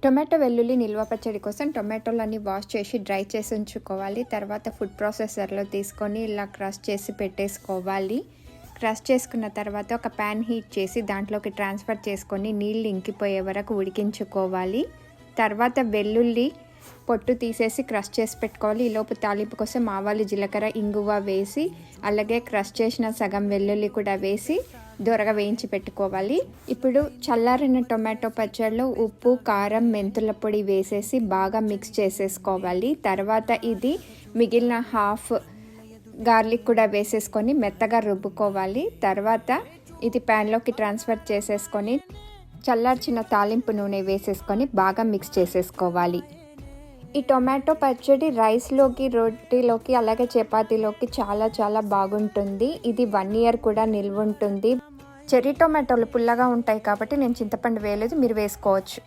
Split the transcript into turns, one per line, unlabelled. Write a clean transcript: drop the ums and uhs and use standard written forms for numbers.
Tomato వెల్లుల్లి నిల్వ పచ్చడి కోసం టొమాటోలన్నీ వాష్ చేసి డ్రై చేసి ఉంచుకోవాలి. తర్వాత ఫుడ్ ప్రాసెసర్లో తీసుకొని ఇలా క్రష్ చేసి పెట్టేసుకోవాలి. క్రష్ చేసుకున్న తర్వాత ఒక ప్యాన్ హీట్ చేసి దాంట్లోకి ట్రాన్స్ఫర్ చేసుకొని నీళ్ళు ఇంకిపోయే వరకు ఉడికించుకోవాలి. తర్వాత వెల్లుల్లి పొట్టు తీసేసి క్రష్ చేసి పెట్టుకోవాలి. ఈలోపు తాలింపు కోసం ఆవాలు, జీలకర్ర, ఇంగువ వేసి అలాగే క్రష్ చేసిన సగం వెల్లుల్లి కూడా వేసి దొరగా వేయించి పెట్టుకోవాలి. ఇప్పుడు చల్లారిన టొమాటో పచ్చడిలో ఉప్పు, కారం, మెంతుల పొడి వేసేసి బాగా మిక్స్ చేసేసుకోవాలి. తర్వాత ఇది మిగిలిన హాఫ్ గార్లిక్ కూడా వేసేసుకొని మెత్తగా రుబ్బుకోవాలి. తర్వాత ఇది ప్యాన్లోకి ట్రాన్స్ఫర్ చేసేసుకొని చల్లార్చిన తాలింపు నూనె వేసేసుకొని బాగా మిక్స్ చేసేసుకోవాలి. ఈ టొమాటో పచ్చడి రైస్లోకి, రోటీలోకి, అలాగే చపాతీలోకి చాలా బాగుంటుంది. ఇది 1 year కూడా నిల్వ ఉంటుంది. చెర్రీ టొమాటోలు పుల్లగా ఉంటాయి కాబట్టి నేను చింతపండు వేయలేదు, మీరు వేసుకోవచ్చు.